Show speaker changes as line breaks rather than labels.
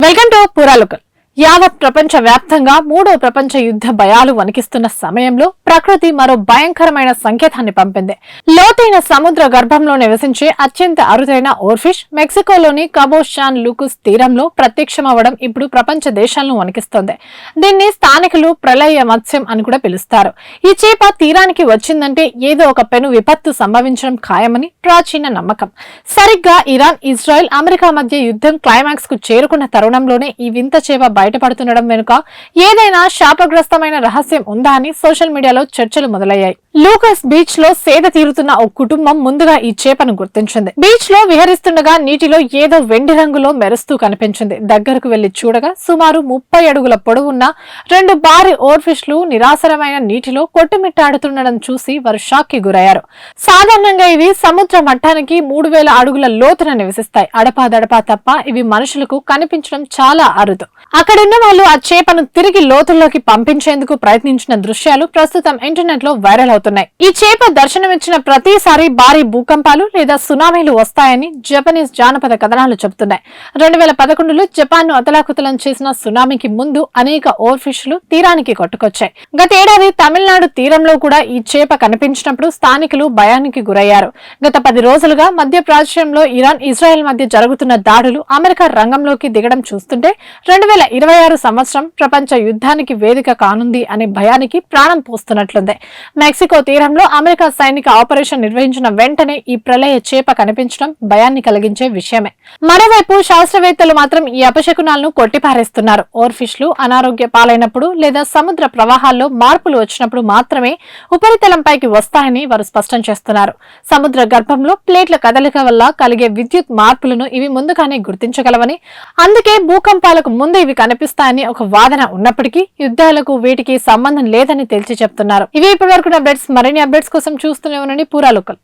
Welcome to పురాలుకల్. యావత్ ప్రపంచ వ్యాప్తంగా మూడో ప్రపంచ యుద్ధ భయాలు వణికిస్తున్న సమయంలో ప్రకృతి మరో భయంకరమైన సంకేతాన్ని పంపింది. లోతైన సముద్ర గర్భంలో నివసించే అత్యంత అరుదైన ఓర్ఫిష్ మెక్సికోలోని కాబో శాన్ లూకుస్ తీరంలో ప్రత్యక్షమవడం ఇప్పుడు ప్రపంచ దేశాలను వణికిస్తోంది. దీన్ని స్థానికులు ప్రళయ మత్స్యం అని కూడా పిలుస్తారు. ఈ చేప తీరానికి వచ్చిందంటే ఏదో ఒక పెను విపత్తు సంభవించడం ఖాయమని ప్రాచీన నమ్మకం. సరిగ్గా ఇరాన్, ఇజ్రాయెల్, అమెరికా మధ్య యుద్ధం క్లైమాక్స్ కు చేరుకున్న తరుణంలోనే ఈ వింత చేప బయటపడుతుండడం వెనుక ఏదైనా శాపగ్రస్తమైన రహస్యం ఉందా అని సోషల్ మీడియాలో చర్చలు మొదలయ్యాయి. లూకస్ బీచ్ లో సేద తీరుతున్న ఓ కుటుంబం ముందుగా ఈ చేపను గుర్తించింది. బీచ్ లో విహరిస్తుండగా నీటిలో ఏదో వెండి రంగులో మెరుస్తూ కనిపించింది. దగ్గరకు వెళ్లి చూడగా సుమారు 30 అడుగుల పొడవున్న 2 భారీ ఓర్ఫిష్లు నిరాసరమైన నీటిలో కొట్టుమిట్టాడుతుండడం చూసి వారు షాక్ కి గురయ్యారు. సాధారణంగా ఇవి సముద్ర మట్టానికి 3000 అడుగుల లోతున నివసిస్తాయి. అడపాదడపా తప్ప ఇవి మనుషులకు కనిపించడం చాలా అరుదు. అక్కడున్న వాళ్ళు ఆ చేపను తిరిగి లోతుల్లోకి పంపించేందుకు ప్రయత్నించిన దృశ్యాలు ప్రస్తుతం ఇంటర్నెట్ లో వైరల్ అవుతున్నాయి. ఈ చేప దర్శనమిచ్చిన ప్రతిసారి భారీ భూకంపాలు లేదా సునామీలు వస్తాయని జపనీస్ జానపద కథనాలు చెబుతున్నాయి. 2011లో జపాన్ ను అతలాకుతలం చేసిన సునామీకి ముందు అనేక ఓర్ఫిష్లు తీరానికి కొట్టుకొచ్చాయి. గతేడాది తమిళనాడు తీరంలో కూడా ఈ చేప కనిపించినప్పుడు స్థానికులు భయానికి గురయ్యారు. గత 10 రోజులుగా మధ్య ప్రాచ్యంలో ఇరాన్, ఇజ్రాయెల్ మధ్య జరుగుతున్న దాడులు అమెరికా రంగంలోకి దిగడం చూస్తుంటే 2026 సంవత్సరం ప్రపంచ యుద్ధానికి వేదిక కానుంది అనే భయానికి ప్రాణం పోస్తున్నట్లుంది. మెక్సికో తీరంలో అమెరికా సైనిక ఆపరేషన్ నిర్వహించిన వెంటనే ఈ ప్రళయ చేప కనిపించడం భయాన్ని కలిగించే విషయమే. మరోవైపు శాస్త్రవేత్తలు మాత్రం ఈ అపశకునాలను కొట్టిపారేస్తున్నారు. ఓర్ఫిష్లు అనారోగ్య పాలైనప్పుడు లేదా సముద్ర ప్రవాహాల్లో మార్పులు వచ్చినప్పుడు మాత్రమే ఉపరితలంపైకి వస్తాయని వారు స్పష్టం చేస్తున్నారు. సముద్ర గర్భంలో ప్లేట్ల కదలిక వల్ల కలిగే విద్యుత్ మార్పులను ఇవి ముందుగానే గుర్తించగలవని, అందుకే భూకంపాలకు ముందు ఇవి కనిపిస్తాయని ఒక వాదన ఉన్నప్పటికీ యుద్ధాలకు వీటికి సంబంధం లేదని తేల్చి చెప్తున్నారు. ఇవి ఇప్పటివరకు అప్డేట్స్. మరిన్ని అప్డేట్స్ కోసం చూస్తూనే ఉండండి పురాలుకల్.